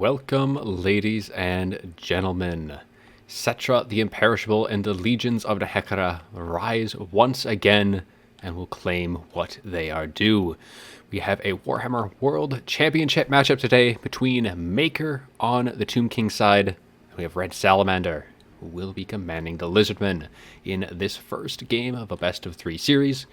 Welcome, ladies and gentlemen. Setra the Imperishable and the legions of the Hekara rise once again and will claim what they are due. We have a Warhammer World Championship matchup today between Maker on the Tomb King side, and we have Red Salamander, who will be commanding the Lizardmen in this first game of a best-of-3 series.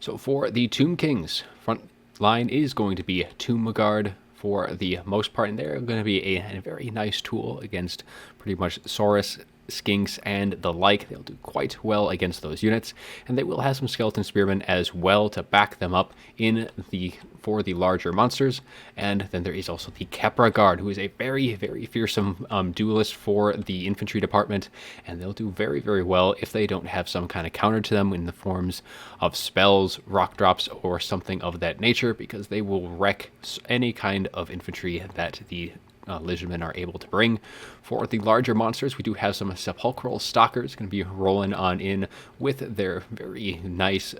So for the Tomb Kings, front line is going to be Tomb Guard for the most part, and they're going to be a very nice tool against pretty much Saurus, Skinks, and the like. They'll do quite well against those units, and they will have some Skeleton Spearmen as well to back them up for the larger monsters. And then there is also the Kepra Guard, who is a very, very fearsome duelist for the infantry department, and they'll do very, very well if they don't have some kind of counter to them in the forms of spells, rock drops, or something of that nature, because they will wreck any kind of infantry that the Lizardmen are able to bring. For the larger monsters, we do have some Sepulchral Stalkers going to be rolling on in with their very nice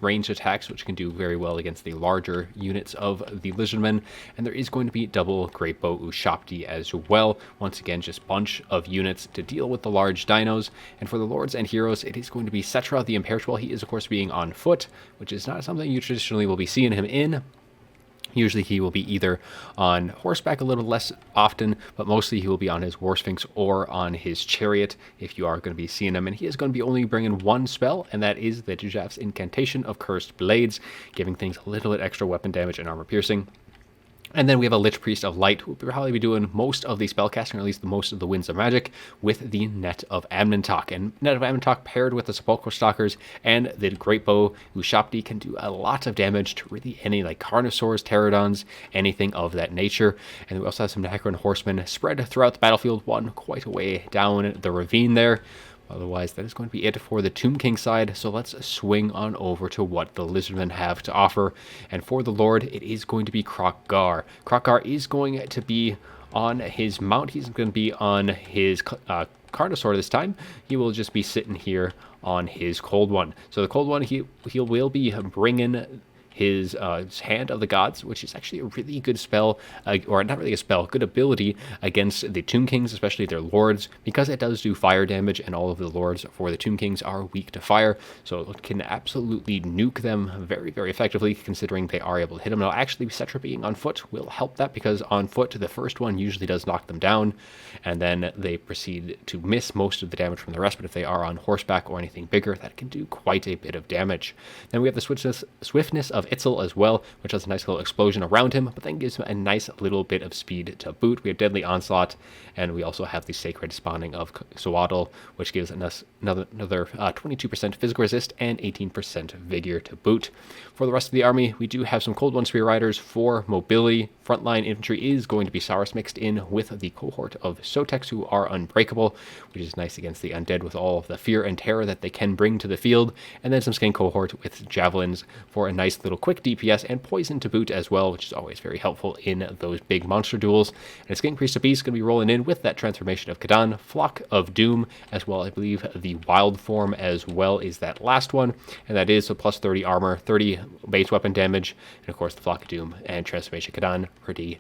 ranged attacks, which can do very well against the larger units of the Lizardmen. And there is going to be double Greatbow Ushapti as well. Once again, just bunch of units to deal with the large dinos. And for the Lords and Heroes, it is going to be Setra the Imperishable. He is, of course, being on foot, which is not something you traditionally will be seeing him in. Usually he will be either on horseback a little less often, but mostly he will be on his Warsphinx or on his chariot if you are going to be seeing him. And he is going to be only bringing one spell, and that is the Dujaf's Incantation of Cursed Blades, giving things a little bit extra weapon damage and armor piercing. And then we have a Lich Priest of Light, who will probably be doing most of the spellcasting, or at least most of the Winds of Magic, with the Net of Amnentok. And Net of Amnentok paired with the Sepulchral Stalkers and the Greatbow Ushapti can do a lot of damage to really any like Carnosaurs, Pterodons, anything of that nature. And we also have some Necron Horsemen spread throughout the battlefield, one quite a way down the ravine there. Otherwise, that is going to be it for the Tomb King side, so let's swing on over to what the Lizardmen have to offer. And for the Lord, it is going to be Krokgar. Krokgar is going to be on his mount. He's going to be on his Carnosaur this time. He will just be sitting here on his Cold One. So the Cold One, he will be bringing his Hand of the Gods, which is actually a really good spell, or not really a spell, good ability against the Tomb Kings, especially their lords, because it does do fire damage, and all of the lords for the Tomb Kings are weak to fire, so it can absolutely nuke them very, very effectively, considering they are able to hit them. Now, actually, Setra being on foot will help that, because on foot, the first one usually does knock them down, and then they proceed to miss most of the damage from the rest, but if they are on horseback or anything bigger, that can do quite a bit of damage. Then we have the swiftness of Itzel as well, which has a nice little explosion around him, but then gives him a nice little bit of speed to boot. We have Deadly Onslaught, and we also have the Sacred Spawning of Zoatl, which gives us another 22% physical resist and 18% vigor to boot. For the rest of the army, we do have some Cold One Spear Riders for mobility. Frontline infantry is going to be Saurus mixed in with the cohort of Sotex, who are unbreakable, which is nice against the undead with all of the fear and terror that they can bring to the field. And then some Skin cohort with javelins for a nice little quick DPS and poison to boot as well, which is always very helpful in those big monster duels. And Skin Priest of Beast is going to be rolling in with that transformation of Kadan, Flock of Doom as well. I believe the Wild form as well is that last one, and that is a plus 30 armor, 30 base weapon damage, and of course the Flock of Doom and transformation Kadan. Pretty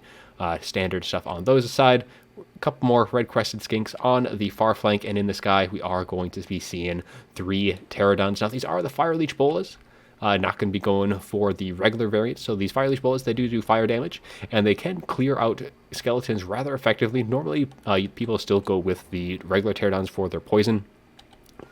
standard stuff on those aside. A couple more red crested skinks on the far flank, and in the sky we are going to be seeing 3 Pterodons. Now these are the Fire Leech Bolas. Not going to be going for the regular variant. So these Fire Leech Bolas, they do fire damage, and they can clear out skeletons rather effectively. Normally, people still go with the regular Pterodons for their poison,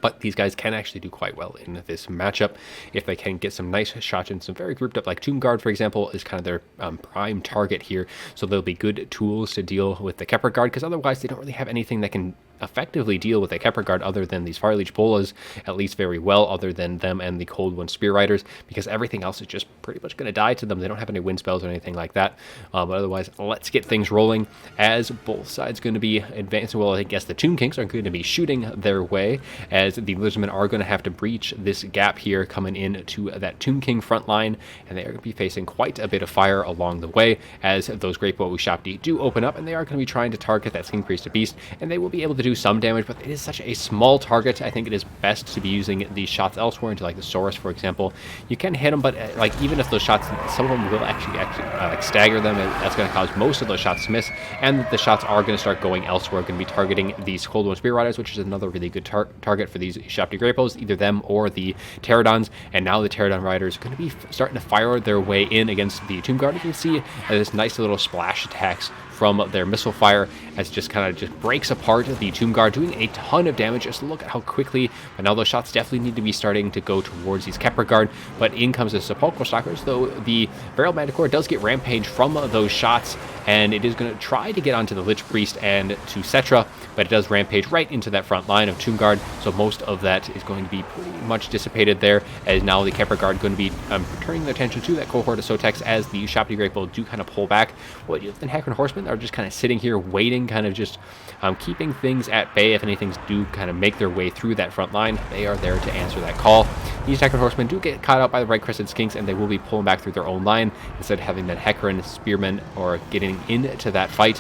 but these guys can actually do quite well in this matchup if they can get some nice shots in some very grouped up, like Tomb Guard, for example, is kind of their prime target here. So they'll be good tools to deal with the Kepra Guard, because otherwise they don't really have anything that can effectively deal with the Kepra Guard other than these Fire Leech Bolas, at least very well, other than them and the Cold One Spear Riders, because everything else is just pretty much going to die to them. They don't have any wind spells or anything like that. But otherwise, let's get things rolling, as both sides going to be advancing. Well, I guess the Tomb Kings are going to be shooting their way, as the Lizardmen are going to have to breach this gap here coming in to that Tomb King front line, and they are going to be facing quite a bit of fire along the way, as those Greatbow Ushapti do open up, and they are going to be trying to target that Skin Priest of Beast, and they will be able to do do some damage, but it is such a small target. I think it is best to be using these shots elsewhere into like the Saurus, for example. You can hit them, but like even if those shots, some of them will actually like stagger them, and that's going to cause most of those shots to miss, and the shots are going to start going elsewhere, going to be targeting these Cold One Spear Riders, which is another really good target for these Shapti Grapos, either them or the Pterodons. And now the Pterodon Riders are going to be starting to fire their way in against the Tomb Guard. You can see this nice little splash attacks from their missile fire as it just kind of just breaks apart the Tomb Guard, doing a ton of damage. Just look at how quickly, but now those shots definitely need to be starting to go towards these Kepler Guard, but in comes the Sepulchral Stalkers, though the Feral Manticore does get Rampage from those shots, and it is going to try to get onto the Lich Priest and to Cetra, but it does Rampage right into that front line of Tomb Guard, so most of that is going to be pretty much dissipated there, as now the Kepler Guard going to be turning their attention to that cohort of Sotex as the Shapti Greatbow do kind of pull back. Well, the Hackern Horsemen are just kind of sitting here waiting, kind of just keeping things at bay. If anything do kind of make their way through that front line, they are there to answer that call. These Hackern Horsemen do get caught out by the Right Crested Skinks, and they will be pulling back through their own line instead of having that Hecarim Spearmen or getting into that fight.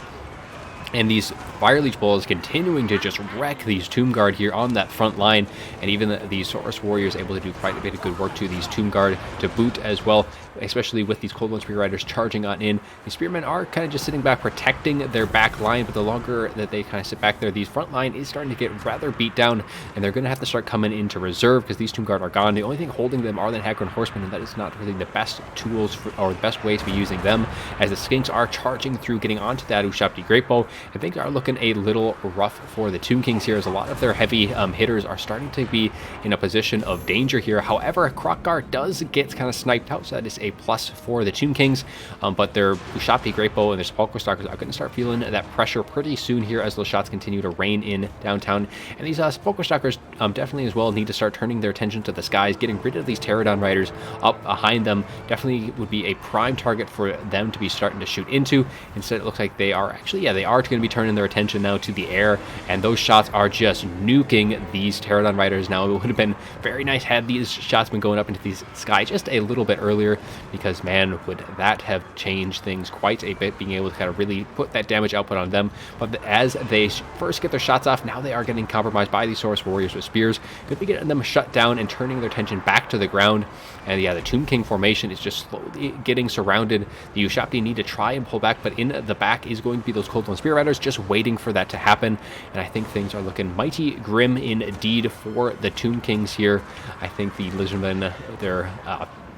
And these Fire Leech Bulls continuing to just wreck these Tomb Guard here on that front line, and even these Saurus Warriors able to do quite a bit of good work to these Tomb Guard to boot as well, especially with these Cold One Spear Riders charging on in. The Spearmen are kind of just sitting back protecting their back line, but the longer that they kind of sit back there, these front line is starting to get rather beat down, and they're going to have to start coming into reserve because these Tomb Guard are gone. The only thing holding them are the Hackern Horsemen, and that is not really the best tools or the best way to be using them, as the Skinks are charging through, getting onto that Ushapti Greatbow, and things are looking a little rough for the Tomb Kings here, as a lot of their heavy hitters are starting to be in a position of danger here. However, Krokgar does get kind of sniped out, so that is a plus for the Tomb Kings, but their Ushapti Greatbow and their Sepulchral Stalkers are going to start feeling that pressure pretty soon here as those shots continue to rain in downtown. And these Sepulchral Stalkers definitely as well need to start turning their attention to the skies. Getting rid of these Pterodon Riders up behind them definitely would be a prime target for them to be starting to shoot into. Instead, it looks like they are actually, yeah, they are going to be turning their attention now to the air, and those shots are just nuking these Pterodon Riders. Now, it would have been very nice had these shots been going up into the sky just a little bit earlier, because man, would that have changed things quite a bit, being able to kind of really put that damage output on them. But as they first get their shots off, now they are getting compromised by these Saurus Warriors with spears. Could be getting them shut down and turning their attention back to the ground. And yeah, the Tomb King formation is just slowly getting surrounded. The Ushapti need to try and pull back, but in the back is going to be those Cold One Spear Riders just waiting for that to happen. And I think things are looking mighty grim indeed for the Tomb Kings here. I think the Lizardmen, they're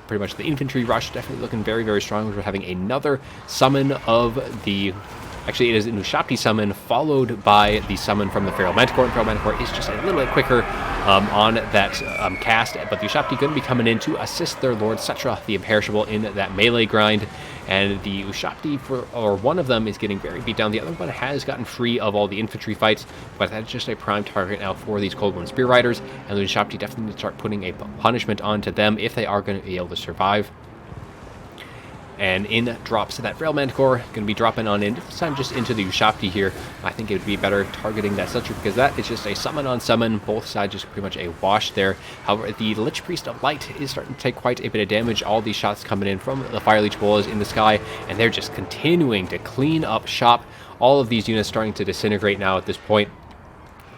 pretty much the infantry rush, definitely looking very, very strong. We're having another summon of the... Actually, it is an Ushapti summon followed by the summon from the Feral Manticore. And Feral Manticore is just a little bit quicker on that cast, but the Ushapti going to be coming in to assist their Lord Cetra, the Imperishable, in that melee grind. And the Ushapti, or one of them, is getting very beat down. The other one has gotten free of all the infantry fights, but that's just a prime target now for these Cold One Spear Riders. And the Ushapti definitely need to start putting a punishment onto them if they are going to be able to survive. And in drops that Feral Manticore, going to be dropping on in, this time just into the Ushapti here. I think it would be better targeting that Cetra, because that is just a summon on summon, both sides just pretty much a wash there. However, the Lich Priest of Light is starting to take quite a bit of damage. All these shots coming in from the Fire Leech Bulls in the sky, and they're just continuing to clean up shop. All of these units starting to disintegrate now at this point.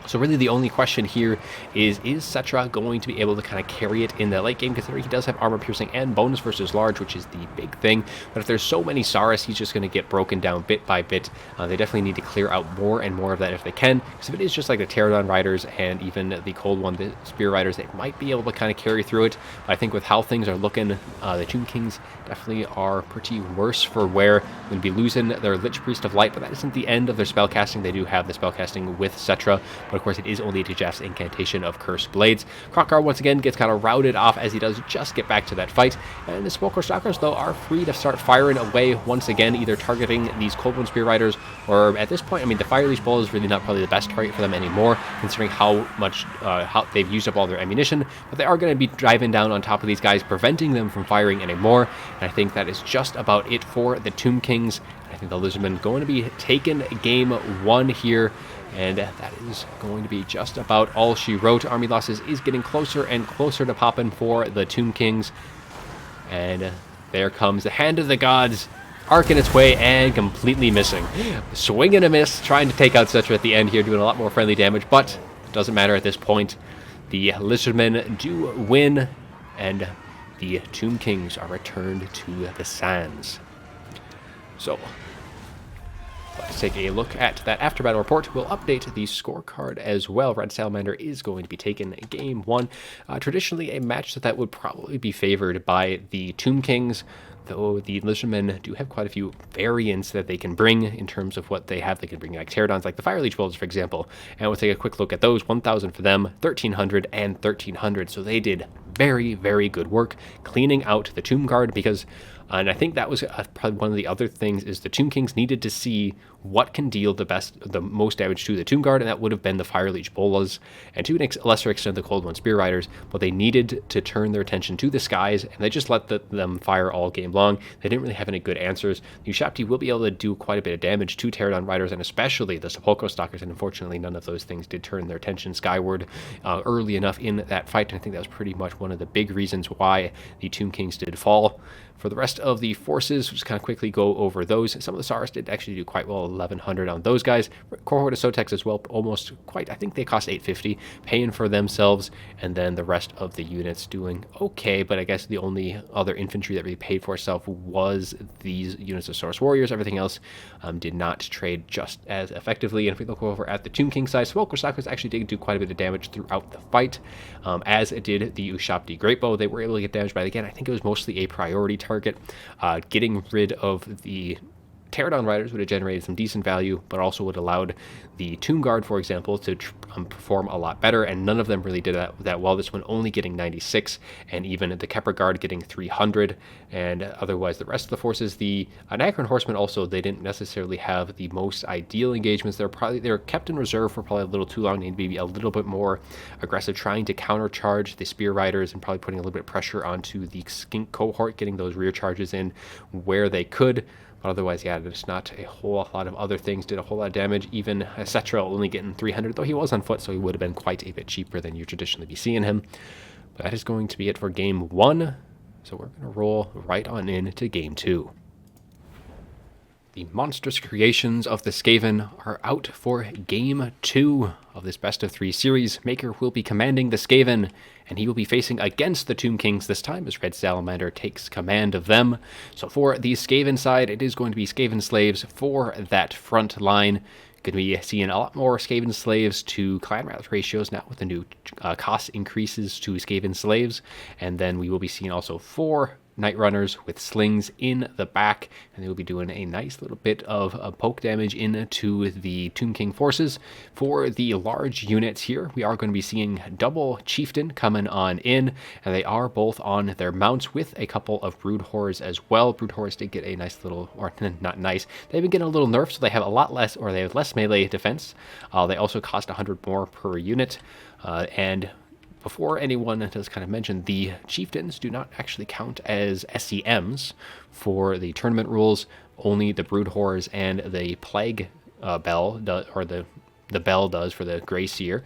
So really the only question here is Cetra going to be able to kind of carry it in the late game, considering he does have armor piercing and bonus versus large, which is the big thing. But if there's so many Saurus, he's just going to get broken down bit by bit. They definitely need to clear out more and more of that if they can, because if it is just like the Pterodon Riders and even the Cold One, the Spear Riders, they might be able to kind of carry through it. But I think with how things are looking, the Tomb Kings definitely are pretty worse for wear. They're going to be losing their Lich Priest of Light, but that isn't the end of their spellcasting. They do have the spellcasting with Cetra, but of course it is only Dijaf's incantation of Cursed Blades. Krokgar once again gets kind of routed off as he does just get back to that fight, and the Sepulchral Stalkers though are free to start firing away once again, either targeting these Cold One Spear Riders, or at this point, I mean, the Fire Leech Bull is really not probably the best target for them anymore, considering how much how they've used up all their ammunition, but they are going to be driving down on top of these guys, preventing them from firing anymore, and I think that is just about it for the Tomb Kings. I think the Lizardmen going to be taking game one here, and that is going to be just about all she wrote. Army losses is getting closer and closer to popping for the Tomb Kings, and there comes the hand of the gods arcing its way and completely missing. Swing and a miss, trying to take out Cetra at the end here, doing a lot more friendly damage, but it doesn't matter at this point. The Lizardmen do win, and the Tomb Kings are returned to the sands. So, let's take a look at that after battle report. We'll update the scorecard as well. Red Salamander is going to be taking game 1. Traditionally, a match that would probably be favored by the Tomb Kings, though the Lizardmen do have quite a few variants that they can bring in terms of what they have. They can bring like Pterodons, like the Fire Leech Wolves, for example. And we'll take a quick look at those. 1,000 for them, 1,300 and 1,300. So they did very, very good work cleaning out the Tomb Guard, because and I think that was probably one of the other things, is the Tomb Kings needed to see what can deal the most damage to the Tomb Guard, and that would have been the Fire Leech Bolas, and to a lesser extent the Cold One Spear Riders, but they needed to turn their attention to the skies, and they just let them fire all game long. They didn't really have any good answers. The Ushapti will be able to do quite a bit of damage to Pterodon Riders, and especially the Sepulchro Stalkers, and unfortunately none of those things did turn their attention skyward early enough in that fight, and I think that was pretty much one of the big reasons why the Tomb Kings did fall. For the rest of the forces, we'll just kind of quickly go over those. Some of the SARs did actually do quite well, 1,100 on those guys. Cohort of Sotex as well, almost quite, I think they cost 850, paying for themselves, and then the rest of the units doing okay, but I guess the only other infantry that really paid for itself was these units of Source Warriors. Everything else did not trade just as effectively, and if we look over at the Tomb King side, Sepulchro Stalkers actually did do quite a bit of damage throughout the fight, as did the Ushapti Greatbow. They were able to get damage, but again, I think it was mostly a priority target. Getting rid of the Pterodon Riders would have generated some decent value, but also would have allowed the Tomb Guard, for example, to perform a lot better, and none of them really did that well. This one only getting 96, and even the Kepler Guard getting 300, and otherwise the rest of the forces, the Nacron Horsemen also, they didn't necessarily have the most ideal engagements. They're kept in reserve for probably a little too long. They need to be a little bit more aggressive, trying to countercharge the Spear Riders, and probably putting a little bit of pressure onto the Skink cohort, getting those rear charges in where they could. But otherwise, yeah, there's not a whole lot of other things did a whole lot of damage. Even Cetra only getting 300, though he was on foot, so he would have been quite a bit cheaper than you traditionally be seeing him. But that is going to be it for game 1. So we're going to roll right on into game 2. The monstrous creations of the Skaven are out for game 2 of this best of 3 series. Maker will be commanding the Skaven, and he will be facing against the Tomb Kings this time, as Red Salamander takes command of them. So for the Skaven side, it is going to be Skaven slaves for that front line. Going to be seeing a lot more Skaven slaves to clan rat ratios now with the new cost increases to Skaven slaves. And then we will be seeing also 4 Night Runners with slings in the back, and they will be doing a nice little bit of poke damage into the Tomb King forces. For the large units here, we are going to be seeing double Chieftain coming on in, and they are both on their mounts with a couple of Brood Horrors as well. Brood Horrors did get a nice little, or not nice, they've been getting a little nerf, so they have a lot less, or they have less melee defense. They also cost 100 more per unit, and before anyone does kind of mention, the Chieftains do not actually count as SCMs for the tournament rules. Only the Brood Horrors and the Plague Bell, or the Bell does for the Grey Seer.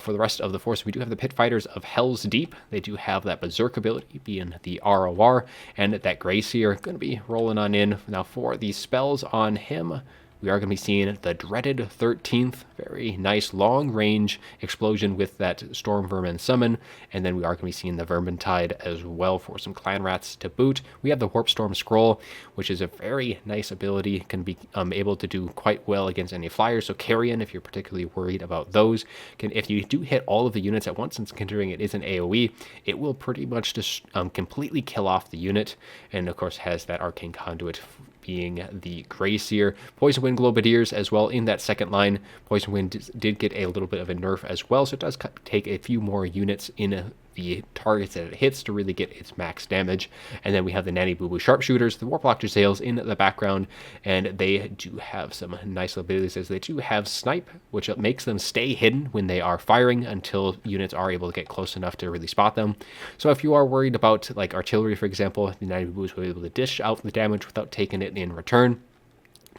For the rest of the force, we do have the Pit Fighters of Hell's Deep. They do have that Berserk ability, being the ROR, and that Grey Seer going to be rolling on in. Now for the spells on him, we are going to be seeing the dreaded 13th, very nice long-range explosion with that Storm Vermin summon, and then we are going to be seeing the Vermintide as well for some clan rats to boot. We have the Warp Storm Scroll, which is a very nice ability, can be able to do quite well against any flyers, so Carrion, if you're particularly worried about those, if you do hit all of the units at once, and considering it is an AoE, it will pretty much just completely kill off the unit, and of course has that Arcane Conduit being the Grey Seer. Poison Wind Globadiers as well in that second line. Poison Wind did get a little bit of a nerf as well, so it does take a few more units in the targets that it hits to really get its max damage. And then we have the Nanny Boo Boo Sharpshooters, the Warplock Sails in the background, and they do have some nice abilities, as they do have Snipe, which makes them stay hidden when they are firing until units are able to get close enough to really spot them. So if you are worried about like artillery, for example, the Nanny Boo Boos will be able to dish out the damage without taking it in return.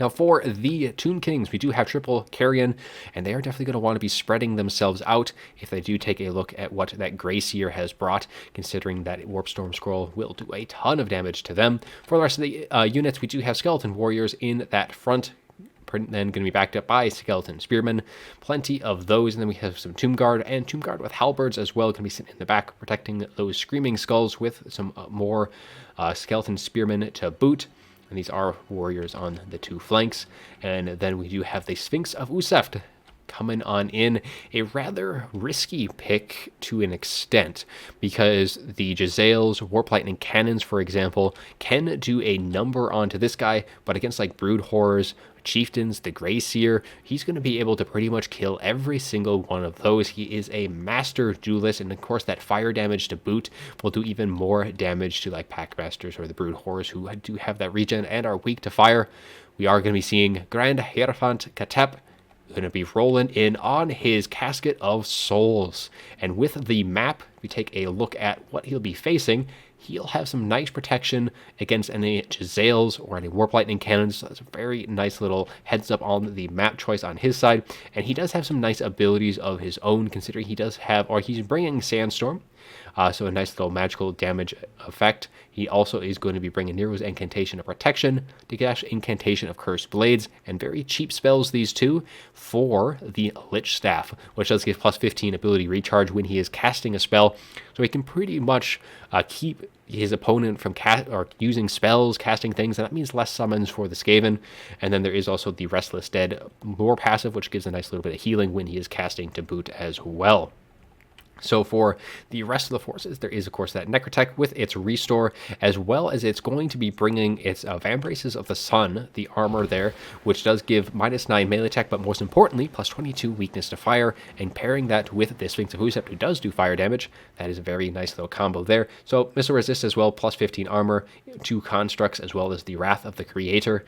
Now for the Tomb Kings, we do have triple carrion, and they are definitely going to want to be spreading themselves out if they do take a look at what that Grey Seer has brought, considering that Warp Storm Scroll will do a ton of damage to them. For the rest of the units, we do have Skeleton Warriors in that front, then going to be backed up by Skeleton Spearmen, plenty of those, and then we have some Tomb Guard and Tomb Guard with halberds as well, going to be sitting in the back protecting those Screaming Skulls with some more Skeleton Spearmen to boot. And these are warriors on the two flanks. And then we do have the Sphinx of Useft coming on in. A rather risky pick to an extent, because the Jezzail's Warp Lightning Cannons, for example, can do a number onto this guy, but against like Brood Horrors, Chieftains, the Grey Seer, he's going to be able to pretty much kill every single one of those. He is a master duelist, and of course that fire damage to boot will do even more damage to like Packmasters or the Brood Horrors, who do have that regen and are weak to fire. We are going to be seeing Grand Hierophant Katep going to be rolling in on his Casket of Souls. And with the map, we take a look at what he'll be facing. He'll have some nice protection against any Jezzails or any Warp Lightning Cannons. So that's a very nice little heads up on the map choice on his side. And he does have some nice abilities of his own, considering he does have, or he's bringing Sandstorm. So a nice little magical damage effect. He also is going to be bringing Nero's Incantation of Protection, Dagash Incantation of Cursed Blades, and very cheap spells, these two, for the Lich Staff, which does give plus 15 ability recharge when he is casting a spell. So he can pretty much keep his opponent from using spells, casting things, and that means less summons for the Skaven. And then there is also the Restless Dead lore passive, which gives a nice little bit of healing when he is casting to boot as well. So for the rest of the forces, there is, of course, that Necrotech with its restore, as well as it's going to be bringing its Vambraces of the Sun, the armor there, which does give -9 melee attack, but most importantly, plus 22 weakness to fire, and pairing that with the Sphinx of Useft, who does do fire damage. That is a very nice little combo there. So missile resist as well, plus 15 armor, 2 constructs, as well as the Wrath of the Creator,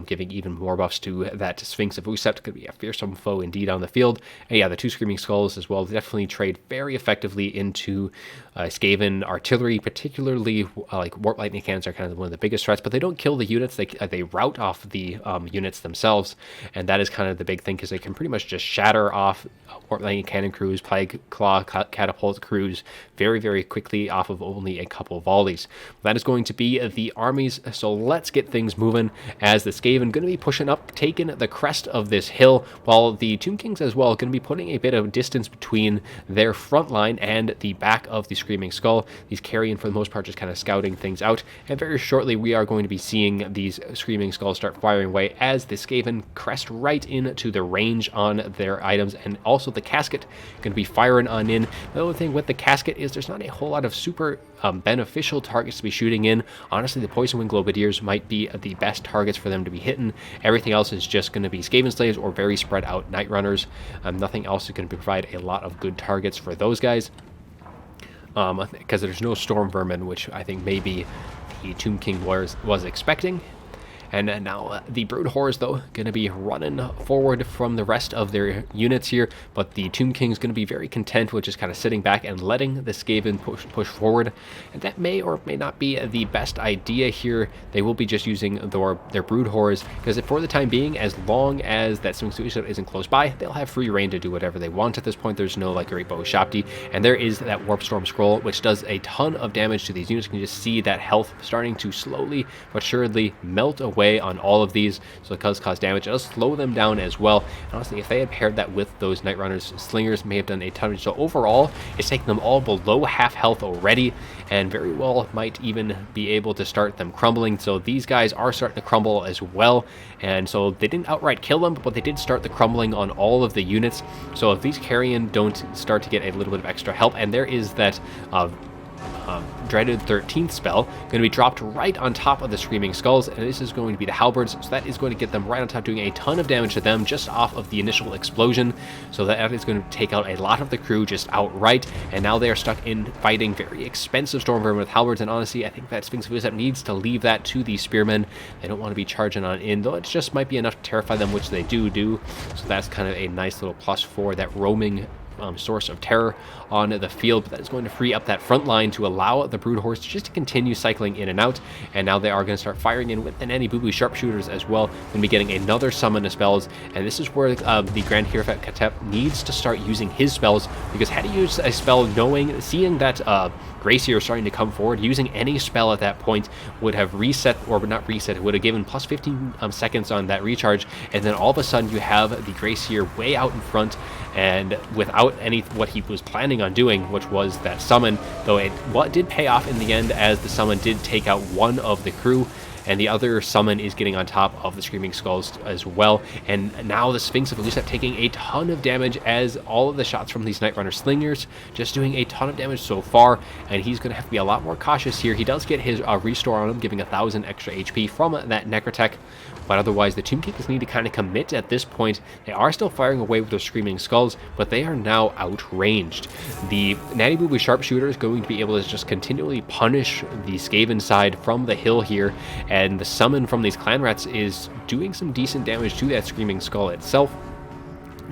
giving even more buffs to that Sphinx of Useft. Could be a fearsome foe indeed on the field. And yeah, the 2 Screaming Skulls as well definitely trade very effectively into Skaven artillery, particularly like Warp Lightning Cannons are kind of one of the biggest threats, but they don't kill the units. They rout off the units themselves, and that is kind of the big thing, because they can pretty much just shatter off Warp Lightning Cannon crews, Plague Claw Catapult crews very, very quickly off of only a couple volleys. That is going to be the armies, so let's get things moving, as the Skaven going to be pushing up, taking the crest of this hill, while the Tomb Kings as well going to be putting a bit of distance between their front line and the back of the Screaming Skull. These carrion, for the most part, just kind of scouting things out, and very shortly we are going to be seeing these Screaming Skulls start firing away as the Skaven crest right into the range on their items, and also the Casket going to be firing on in. The other thing with the Casket is there's not a whole lot of super beneficial targets to be shooting in. Honestly, the Poison Wing Globadiers might be the best targets for them to be hitting. Everything else is just going to be Skaven Slaves or very spread out Night Runners. Nothing else is going to provide a lot of good targets for those guys, because there's no Storm Vermin, which I think maybe the Tomb King was expecting. And now the Brood Horrors, though, going to be running forward from the rest of their units here, but the Tomb King's going to be very content with just kind of sitting back and letting the Skaven push forward. And that may or may not be the best idea here. They will be just using their Brood Horrors, because for the time being, as long as that Sphinx isn't close by, they'll have free reign to do whatever they want at this point. There's no like Great Bow Shopti, and there is that Warp Storm Scroll, which does a ton of damage to these units. You can just see that health starting to slowly but surely melt away on all of these, so it does cause damage. It does slow them down as well. And honestly, if they had paired that with those Night Runners, Slingers may have done a ton of damage. So overall, it's taking them all below half health already, and very well might even be able to start them crumbling. So these guys are starting to crumble as well, and so they didn't outright kill them, but they did start the crumbling on all of the units. So if these Carrion don't start to get a little bit of extra help, and there is that dreaded 13th spell going to be dropped right on top of the Screaming Skulls, and this is going to be the Halberds, so that is going to get them right on top, doing a ton of damage to them just off of the initial explosion. So that is going to take out a lot of the crew just outright, and now they are stuck in fighting very expensive Storm Vermin with Halberds. And honestly, I think that Sphinx of Usep needs to leave that to the Spearmen. They don't want to be charging on in, though it just might be enough to terrify them, which they do. So that's kind of a nice little plus for that roaming source of terror on the field, but that is going to free up that front line to allow the Brood Horse just to continue cycling in and out. And now they are going to start firing in with the Nanny Boo Boo sharpshooters as well. Going to be getting another summon of spells, and this is where the Grand Hierophant Katep needs to start using his spells, because had he used a spell seeing that Gracier starting to come forward, using any spell at that point would have reset, or not reset, it would have given plus 15 seconds on that recharge, and then all of a sudden you have the Gracier way out in front, and without what he was planning on doing, which was that summon, though what did pay off in the end, as the summon did take out one of the crew, and the other summon is getting on top of the Screaming Skulls as well. And now the Sphinx of Elusive taking a ton of damage, as all of the shots from these Night Runner Slingers just doing a ton of damage so far, and he's going to have to be a lot more cautious here. He does get his restore on him, giving 1,000 extra HP from that Necrotech, but otherwise the Tomb Kings need to kind of commit at this point. They are still firing away with their Screaming Skulls, but they are now outranged. The Natty Boo Boo Sharpshooter is going to be able to just continually punish the Skaven side from the hill here, and the summon from these Clan Rats is doing some decent damage to that Screaming Skull itself,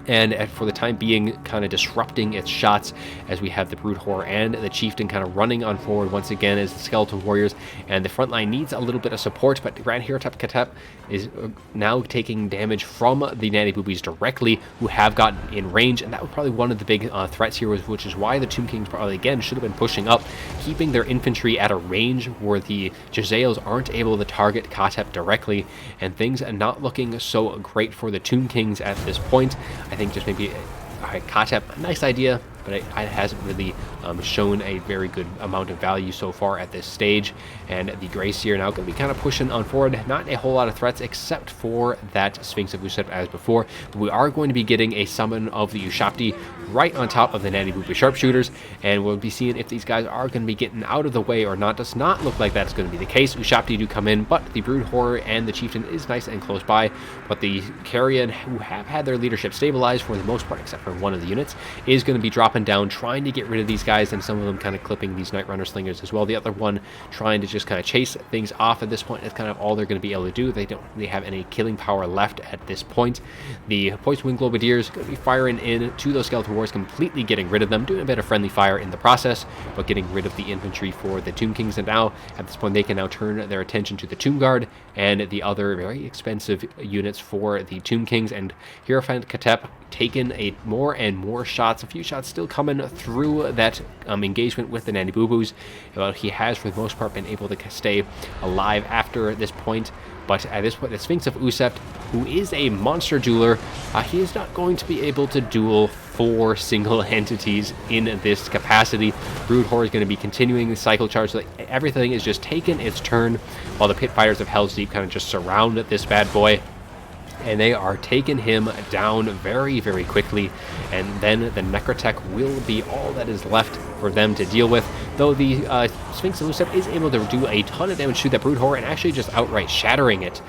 and for the time being kind of disrupting its shots, as we have the Brood Horror and the Chieftain kind of running on forward once again as the Skeleton Warriors, and the front line needs a little bit of support, but Grand Hierophant Katep is now taking damage from the Natty Boobies directly, who have gotten in range, and that was probably one of the big threats here, which is why the Tomb Kings probably again should have been pushing up, keeping their infantry at a range where the Jezzails aren't able to target Katep directly, and things are not looking so great for the Tomb Kings at this point. I think just maybe Katep, a nice idea, but it hasn't really shown a very good amount of value so far at this stage. And the Gracier now going to be kind of pushing on forward. Not a whole lot of threats except for that Sphinx of Uset as before. But we are going to be getting a summon of the Ushapti right on top of the Natty Boo Boo Sharpshooters, and we'll be seeing if these guys are going to be getting out of the way or not. Does not look like that's going to be the case. Ushapti do come in, but the Brood Horror and the Chieftain is nice and close by. But the Carrion, who have had their leadership stabilized for the most part, except for one of the units, is going to be dropping down, trying to get rid of these guys, and some of them kind of clipping these Night Runner Slingers as well. The other one trying to just kind of chase things off at this point. It's kind of all they're going to be able to do. They don't really have any killing power left at this point. The Poison Wing Globadiers going to be firing in to those Skeleton Wars, completely getting rid of them, doing a bit of friendly fire in the process, but getting rid of the infantry for the Tomb Kings. And now, at this point, they can now turn their attention to the Tomb Guard and the other very expensive units for the Tomb Kings. And Hierophant Katep taken more and more shots, a few shots still coming through that engagement with the Nanny Boo Boos. Well, he has for the most part been able to stay alive after this point, but at this point the Sphinx of Usept, who is a monster dueler, he is not going to be able to duel 4 single entities in this capacity. Brood Horror is going to be continuing the cycle charge, so everything is just taking its turn, while the Pit Fighters of Hell's Deep kind of just surround this bad boy, and they are taking him down very, very quickly. And then the Necrotech will be all that is left for them to deal with, though the Sphinx of Lucep is able to do a ton of damage to that Brood Horror, and actually just outright shattering it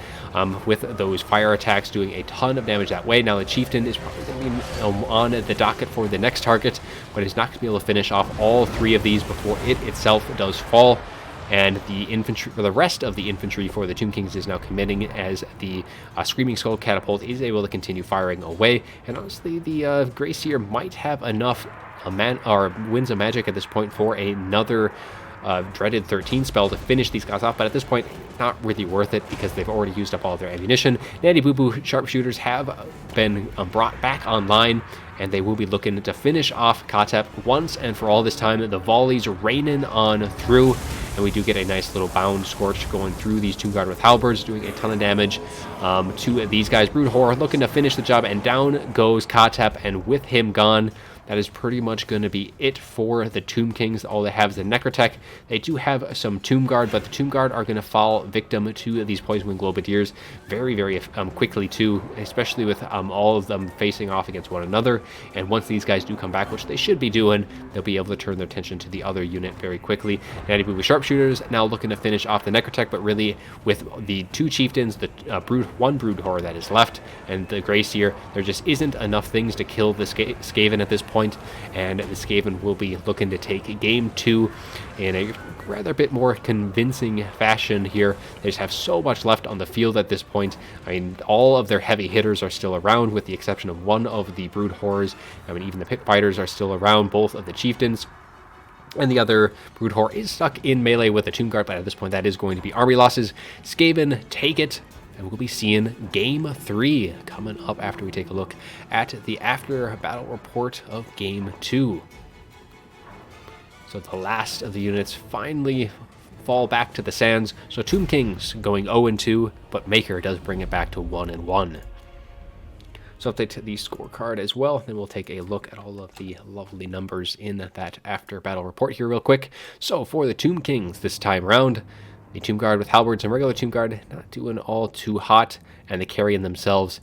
with those fire attacks, doing a ton of damage that way. Now the Chieftain is probably going to be on the docket for the next target, but he's not going to be able to finish off all 3 of these before it itself does fall. And the infantry, for the rest of the infantry for the Tomb Kings, is now committing, as the Screaming Skull Catapult is able to continue firing away. And honestly, the Gracier might have enough Winds of Magic at this point for another dreaded 13 spell to finish these guys off, but at this point, not really worth it because they've already used up all their ammunition. Natty Boo Boo Sharpshooters have been brought back online, and they will be looking to finish off Katep once and for all this time. The volleys raining on through, and we do get a nice little bound scorch going through these Tomb Guard with halberds, doing a ton of damage to these guys. Brood Horror looking to finish the job, and down goes Katep, and with him gone, that is pretty much going to be it for the Tomb Kings. All they have is the Necrotech. They do have some Tomb Guard, but the Tomb Guard are going to fall victim to these Poison Wing Globadiers very, very quickly too, especially with all of them facing off against one another. And once these guys do come back, which they should be doing, they'll be able to turn their attention to the other unit very quickly. Natty Boo Boo Sharpshooters now looking to finish off the Necrotech, but really with the 2 Chieftains, the one Brood Horror that is left, and the Gracier, there just isn't enough things to kill the Skaven at this point. point, and the Skaven will be looking to take game 2 in a rather bit more convincing fashion here. They just have so much left on the field at this point. I mean, all of their heavy hitters are still around, with the exception of one of the Brood Horrors. I mean, even the Pit Fighters are still around, both of the Chieftains. And the other Brood Horror is stuck in melee with a Tomb Guard, but at this point that is going to be army losses. Skaven take it, and we'll be seeing Game 3 coming up after we take a look at the after-battle report of Game 2. So the last of the units finally fall back to the sands. So Tomb Kings going 0-2, but Maker does bring it back to 1-1. So update the scorecard as well, then we'll take a look at all of the lovely numbers in that after battle report here real quick. So for the Tomb Kings this time around, the Tomb Guard with halberds and regular Tomb Guard not doing all too hot, and the carrying themselves,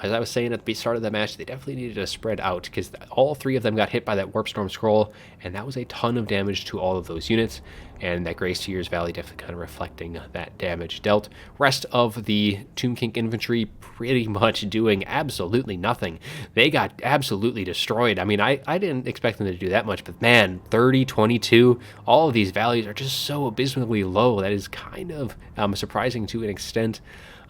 as I was saying at the start of the match, they definitely needed to spread out, because all 3 of them got hit by that Warp Storm Scroll, and that was a ton of damage to all of those units, and that Grey Seer's Valley definitely kind of reflecting that damage dealt. Rest of the Tomb King infantry pretty much doing absolutely nothing. They got absolutely destroyed. I mean, I didn't expect them to do that much, but man, 30, 22, all of these values are just so abysmally low. That is kind of surprising to an extent.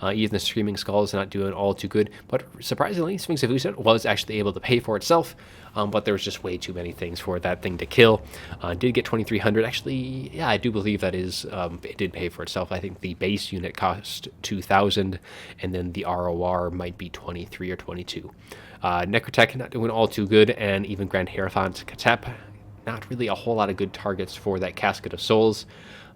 Even the Screaming Skull is not doing all too good, but surprisingly, Sphinx of Uset was actually able to pay for itself, but there was just way too many things for that thing to kill. Did get 2,300. Actually, yeah, I do believe that is, it did pay for itself. I think the base unit cost 2,000, and then the ROR might be 23 or 22. Necrotech not doing all too good, and even Grand Hierophant Katep, not really a whole lot of good targets for that Casket of Souls.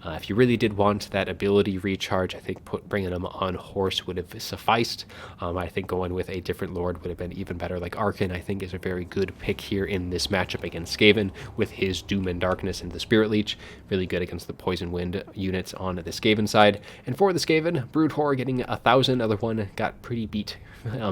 If you really did want that ability recharge, I think bringing them on horse would have sufficed. I think going with a different lord would have been even better. Like Arkan, I think, is a very good pick here in this matchup against Skaven with his Doom and Darkness and the Spirit Leech. Really good against the Poison Wind units on the Skaven side. And for the Skaven, Brood Horror getting 1,000. Other one got pretty beat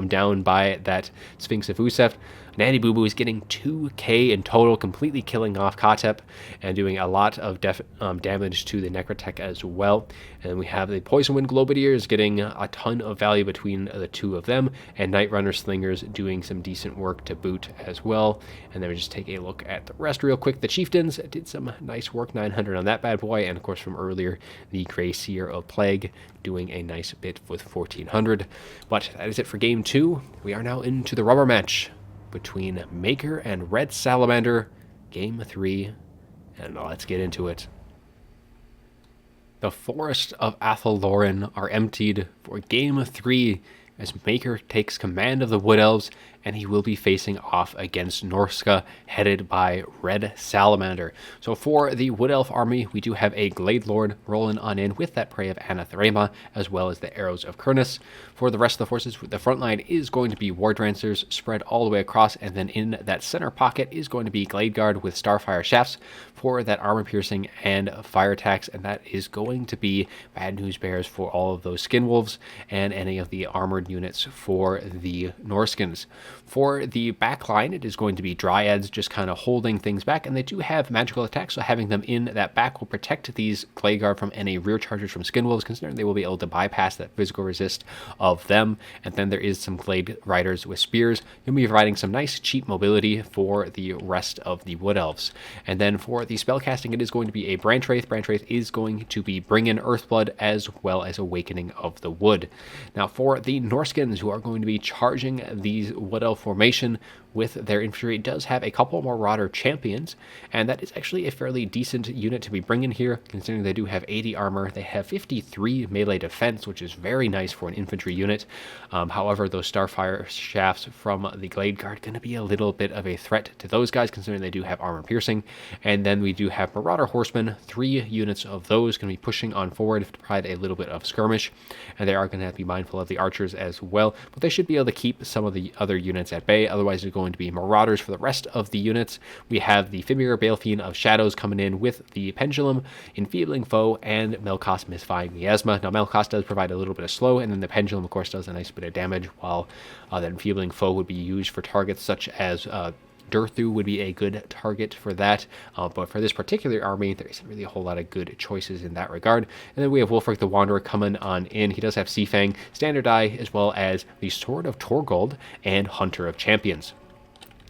down by that Sphinx of Usef. Nanny Boo Boo is getting 2k in total, completely killing off Katep and doing a lot of damage to the Necrotech as well. And we have the Poison Wind Globadiers getting a ton of value between the 2 of them, and Night Runner Slingers doing some decent work to boot as well. And then we just take a look at the rest real quick. The Chieftains did some nice work, 900 on that bad boy, and of course from earlier, the Grey Seer of Plague doing a nice bit with 1,400. But that is it for Game 2. We are now into the rubber match between Maker and Red Salamander, Game 3, and let's get into it. The Forest of Athaloran are emptied for Game 3 as Maker takes command of the Wood Elves, and he will be facing off against Norska, headed by Red Salamander. So for the Wood Elf army, we do have a Glade Lord rolling on in with that Prey of Anathrema, as well as the Arrows of Kurnus. For the rest of the forces, the front line is going to be Wardrancers spread all the way across, and then in that center pocket is going to be Glade Guard with Starfire Shafts for that armor piercing and fire attacks, and that is going to be Bad News Bears for all of those Skin Wolves and any of the armored units for the Norskins. For the back line, it is going to be Dryads just kind of holding things back, and they do have magical attacks, so having them in that back will protect these Glade Guard from any rear charges from Skin Wolves, considering they will be able to bypass that physical resist of them. And then there is some Glade Riders with spears. You'll be providing some nice cheap mobility for the rest of the Wood Elves. And then for the spellcasting, it is going to be a Branch Wraith. Branch Wraith is going to be Bring in Earthblood as well as Awakening of the Wood. Now for the Norskins, who are going to be charging these Wood Elf formation with their infantry, does have a couple Marauder champions, and that is actually a fairly decent unit to be bringing here, considering they do have 80 armor. They have 53 melee defense, which is very nice for an infantry unit. However, those Starfire Shafts from the Glade Guard going to be a little bit of a threat to those guys, considering they do have armor piercing. And then we do have Marauder Horsemen, 3 units of those going to be pushing on forward to provide a little bit of skirmish, and they are going to have to be mindful of the archers as well, but they should be able to keep some of the other units at bay. Otherwise, they're going to be Marauders for the rest of the units. We have the Fimir Balefiend of Shadows coming in with the Pendulum, Enfeebling Foe, and Melkos Misfying Miasma. Now, Melkos does provide a little bit of slow, and then the Pendulum, of course, does a nice bit of damage, while that Enfeebling Foe would be used for targets such as Durthu would be a good target for that, but for this particular army, there isn't really a whole lot of good choices in that regard. And then we have Wulfric the Wanderer coming on in. He does have Seafang, Standard Eye, as well as the Sword of Torgold and Hunter of Champions.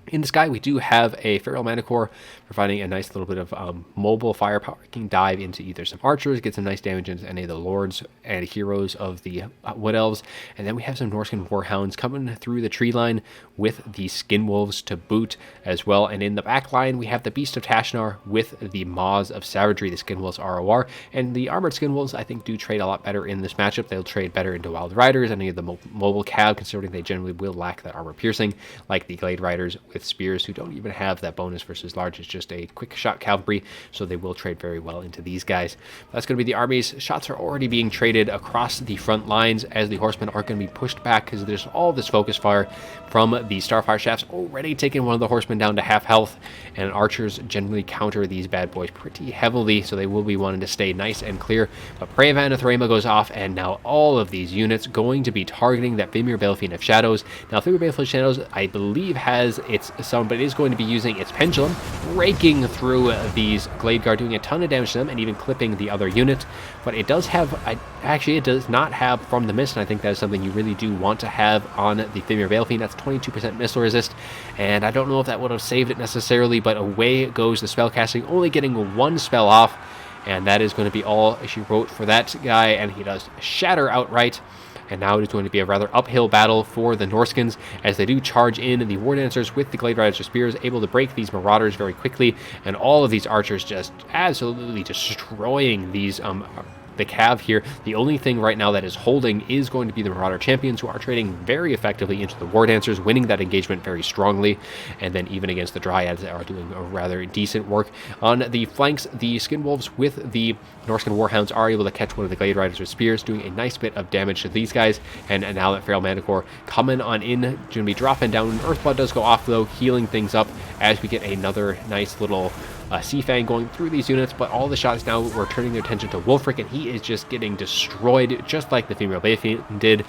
In the sky, we do have a Feral Manticore providing a nice little bit of mobile firepower. It can dive into either some archers, get some nice damage into any of the lords and heroes of the Wood Elves. And then we have some Norscan Warhounds coming through the tree line with the Skin Wolves to boot as well. And in the back line, we have the Beast of Tashnar with the Maws of Savagery, the Skin Wolves ROR. And the Armored Skin Wolves, I think, do trade a lot better in this matchup. They'll trade better into Wild Riders, any of the mobile cav, considering they generally will lack that armor piercing, like the Glade Riders with spears, who don't even have that bonus versus large. It's just a quick shot cavalry, so they will trade very well into these guys. That's going to be the armies. Shots are already being traded across the front lines as the horsemen are going to be pushed back because there's all this focus fire from the Starfire Shafts, already taking one of the horsemen down to half health, and archers generally counter these bad boys pretty heavily, so they will be wanting to stay nice and clear. But Prey of Anathema goes off, and now all of these units going to be targeting that Vimir Balefine of Shadows. Now Vimir Balefine of Shadows, I believe, has its some, but it is going to be using its pendulum, raking through these Glade Guard, doing a ton of damage to them, and even clipping the other unit. But it does have, actually it does not have From the Mist, and I think that is something you really do want to have on the Vimir Balefine. That's 22% missile resist, and I don't know if that would have saved it necessarily, but away goes the spell casting, only getting one spell off, and that is going to be all she wrote for that guy, and he does shatter outright. And now it is going to be a rather uphill battle for the Norskins as they do charge in. The War Dancers with the Glade Riders with spears, able to break these Marauders very quickly, and all of these archers just absolutely destroying these the cav here. The only thing right now that is holding is going to be the Marauder Champions, who are trading very effectively into the War Dancers, winning that engagement very strongly, and then even against the Dryads that are doing a rather decent work. On the flanks, the Skin Wolves with the Norscan Warhounds are able to catch one of the Glade Riders with spears, doing a nice bit of damage to these guys, and now that Feral Manticore coming on in, going to be dropping down. Earthblood does go off though, healing things up as we get another nice little Sea Fang going through these units, but all the shots now were turning their attention to Wulfric, and he is just getting destroyed, just like the Female Balefine did,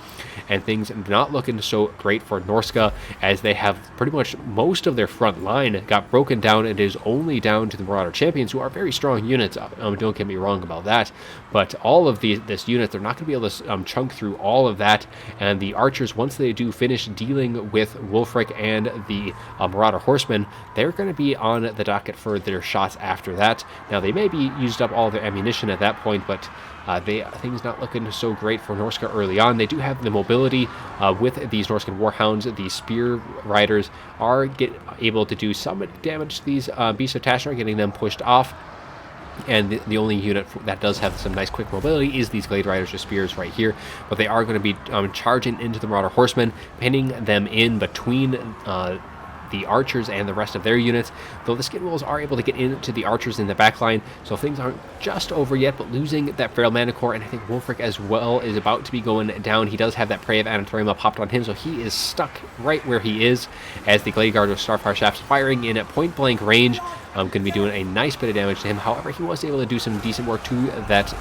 and things not looking so great for Norska, as they have pretty much most of their front line got broken down. It is only down to the Marauder Champions, who are very strong units, don't get me wrong about that, but all of this unit, they're not going to be able to chunk through all of that, and the archers, once they do finish dealing with Wulfric and the Marauder Horsemen, they're going to be on the docket for their shots after that. Now they may be used up all their ammunition at that point, but things not looking so great for Norska early on. They do have the mobility with these Norscan Warhounds. The Spear Riders are able to do some damage to these Beasts of Tashnar, getting them pushed off. And the only unit that does have some nice quick mobility is these Glade Riders with spears right here. But they are going to be charging into the Marauder Horsemen, pinning them in between the archers and the rest of their units, though the Skin Wolves are able to get into the archers in the back line, so things aren't just over yet. But losing that Feral Manticore, and I think Wulfric as well, is about to be going down. He does have that Prey of Anathema popped on him, so he is stuck right where he is, as the Glade Guard with Starfire Shafts firing in at point blank range. Going to be doing a nice bit of damage to him. However, he was able to do some decent work to that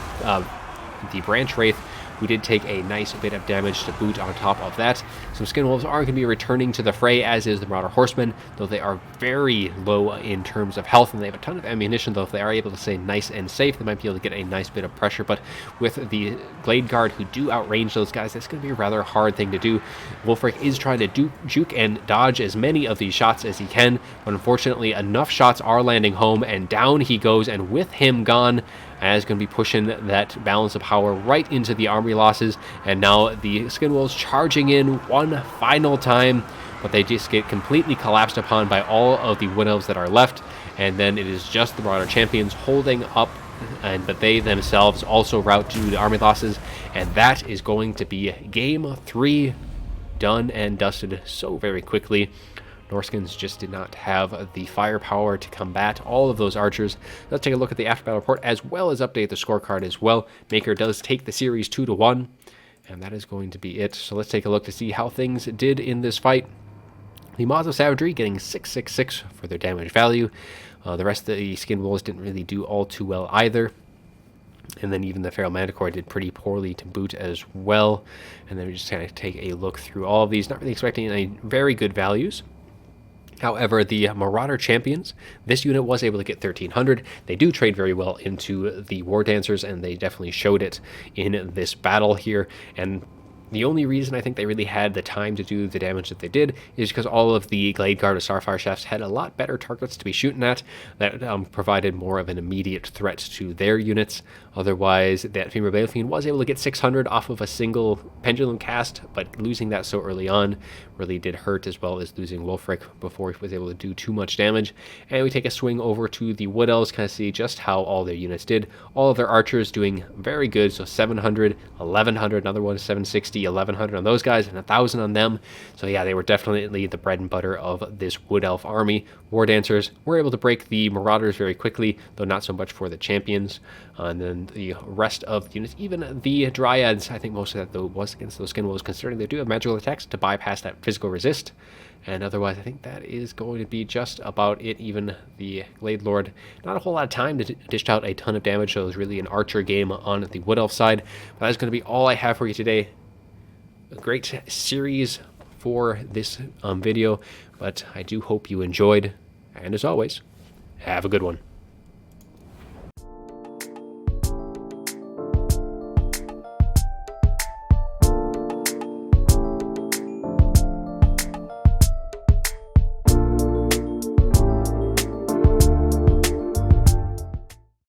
the Branch Wraith, who did take a nice bit of damage to boot on top of that. Some Skin Wolves are going to be returning to the fray, as is the Marauder Horsemen, though they are very low in terms of health, and they have a ton of ammunition, though if they are able to stay nice and safe, they might be able to get a nice bit of pressure. But with the Glade Guard, who do outrange those guys, that's going to be a rather hard thing to do. Wulfric is trying to juke and dodge as many of these shots as he can, but unfortunately enough shots are landing home, and down he goes, and with him gone, as going to be pushing that balance of power right into the army losses. And now the Skin Wolves charging in one final time, but they just get completely collapsed upon by all of the Wood Elves that are left, and then it is just the Marauder Champions holding up, but they themselves also rout due to army losses, and that is going to be game 3 done and dusted so very quickly. Norskins just did not have the firepower to combat all of those archers. Let's take a look at the after battle report as well as update the scorecard as well. Maker does take the series 2-1, and that is going to be it. So let's take a look to see how things did in this fight. The Maws of Savagery getting 666 for their damage value. The rest of the Skin Wolves didn't really do all too well either. And then even the Feral Manticore did pretty poorly to boot as well. And then we just kind of take a look through all of these. Not really expecting any very good values. However, the Marauder Champions, this unit was able to get 1300. They do trade very well into the War Dancers, and they definitely showed it in this battle here. And The only reason I think they really had the time to do the damage that they did is because all of the Glade Guard of Starfire Shafts had a lot better targets to be shooting at that provided more of an immediate threat to their units. Otherwise, that Femur Balefiend was able to get 600 off of a single Pendulum cast, but losing that so early on really did hurt, as well as losing Wolfric before he was able to do too much damage. And we take a swing over to the Wood Elves, kind of see just how all their units did. All of their archers doing very good, so 700, 1100, another one 760, 1100 on those guys, and 1000 on them. So yeah, they were definitely the bread and butter of this Wood Elf army. War Dancers were able to break the Marauders very quickly, though not so much for the champions. And then the rest of the units, even the Dryads, I think most of that though was against those Skin Wolves, considering they do have magical attacks to bypass that physical resist. And otherwise, I think that is going to be just about it. Even the Glade Lord, not a whole lot of time to dish out a ton of damage, so it was really an archer game on the Wood Elf side. But that's going to be all I have for you today. A great series for this video, but I do hope you enjoyed. And as always, have a good one.